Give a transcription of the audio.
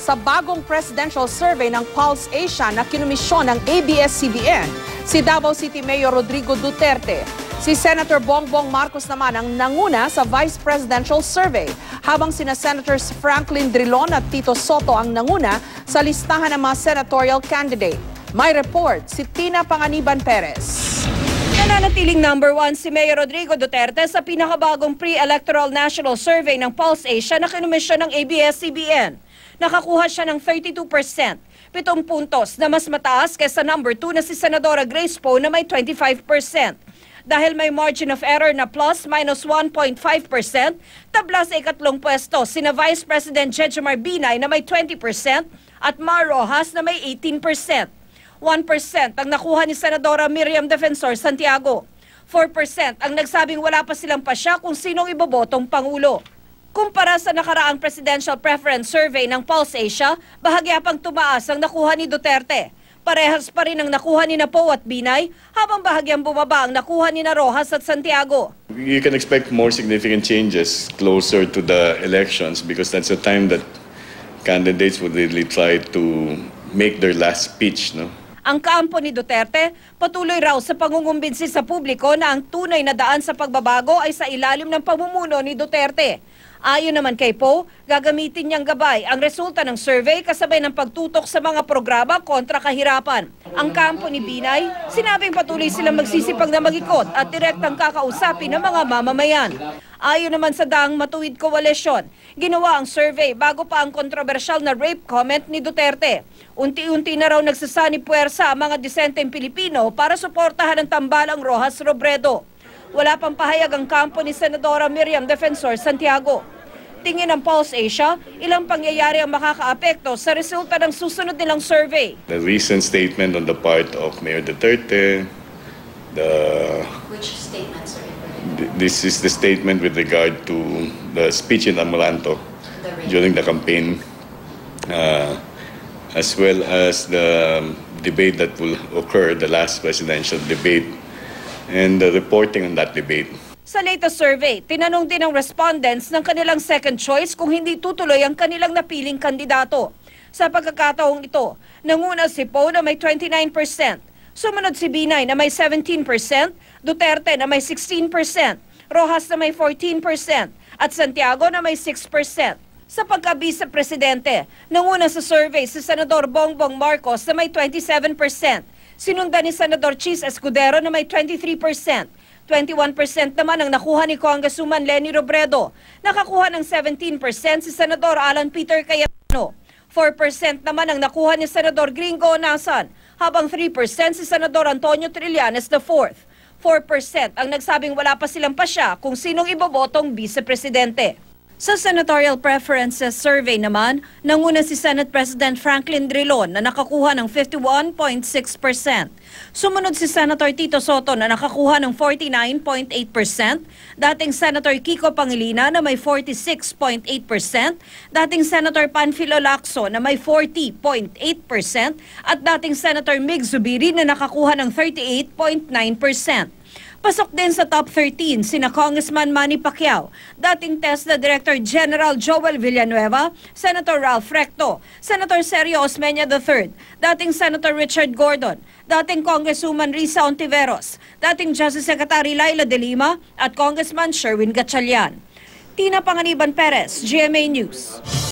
sa bagong presidential survey ng Pulse Asia na kinumisyon ng ABS-CBN, si Davao City Mayor Rodrigo Duterte. Si Senator Bongbong Marcos naman ang nanguna sa vice presidential survey, habang sina Senators Franklin Drilon at Tito Soto ang nanguna sa listahan ng mga senatorial candidate. May report si Tina Panganiban Perez. Nananatiling number 1 si Mayor Rodrigo Duterte sa pinakabagong pre-electoral national survey ng Pulse Asia na kinumisyon ng ABS-CBN. Nakakuha siya ng 32%, 7 puntos na mas mataas kaysa number 2 na si Senadora Grace Poe na may 25%. Dahil may margin of error na plus-minus 1.5%, tabla sa ikatlong pwesto sina Vice President Jejomar Binay na may 20% at Mar Rojas na may 18%. 1% ang nakuha ni Senadora Miriam Defensor Santiago. 4% ang nagsabing wala pa silang pasya kung sinong ibobotong Pangulo. Kumpara sa nakaraang presidential preference survey ng Pulse Asia, bahagya pang tumaas ang nakuha ni Duterte. Parehas pa rin ang nakuha ni Poe at Binay, habang bahagyang bumaba ang nakuha ni Rojas at Santiago. You can expect more significant changes closer to the elections because that's the time that candidates would really try to make their last speech, no? Ang kampo ni Duterte, patuloy raw sa pangungumbinsi sa publiko na ang tunay na daan sa pagbabago ay sa ilalim ng pamumuno ni Duterte. Ayon naman kay Poe, gagamitin niyang gabay ang resulta ng survey kasabay ng pagtutok sa mga programa kontra kahirapan. Ang kampo ni Binay, sinabing patuloy silang magsisipag na mag-ikot at direktang kakausapin ng mga mamamayan. Ayon naman sa Daang Matuwid Koalisyon, ginawa ang survey bago pa ang kontrobersyal na rape comment ni Duterte. Unti-unti na raw nagsasani puwersa ang mga disenteng Pilipino para suportahan ang tambalang Rojas Robredo. Wala pang pahayag ang kampo ni Senadora Miriam Defensor Santiago. Tingin ng Pulse Asia, ilang pangyayari ang makakaapekto sa resulta ng susunod nilang survey. The recent statement on the part of Mayor Duterte, Which statement, sir? This is the statement with regard to the speech in Amoranto during the campaign, as well as the debate that will occur, the last presidential debate, and the reporting on that debate. Sa latest survey, tinanong din ng respondents ng kanilang second choice kung hindi tutuloy ang kanilang napiling kandidato. Sa pagkakataong ito, nanguna si Poe na may 29%, sumunod si Binay na may 17%, Duterte na may 16%, Rojas na may 14%, at Santiago na may 6%. Sa pagka-vice-presidente, nanguna sa survey si Senador Bongbong Marcos na may 27%, sinundan ni Senador Chis Escudero na may 23%. 21% naman ang nakuha ni Congresswoman Leni Robredo. Nakakuha ng 17% si Senador Alan Peter Cayetano. 4% naman ang nakuha ni Senador Gringo Onasan, habang 3% si Senador Antonio Trillanes IV. 4% ang nagsabing wala pa silang pasya kung sinong ibobotong vice-presidente. Sa Senatorial Preferences Survey naman, nanguna si Senate President Franklin Drilon na nakakuha ng 51.6%. Sumunod si Senator Tito Soto na nakakuha ng 49.8%, dating Senator Kiko Pangilinan na may 46.8%, dating Senator Panfilo Lacson na may 40.8%, at dating Senator Mig Zubiri na nakakuha ng 38.9%. Pasok din sa top 13 sina Congressman Manny Pacquiao, dating TESDA Director General Joel Villanueva, Senator Ralph Recto, Senator Sergio Osmeña III, dating Senator Richard Gordon, dating Congresswoman Risa Ontiveros, dating Justice Secretary Laila De Lima, at Congressman Sherwin Gatchalian. Tina Panganiban Perez, GMA News.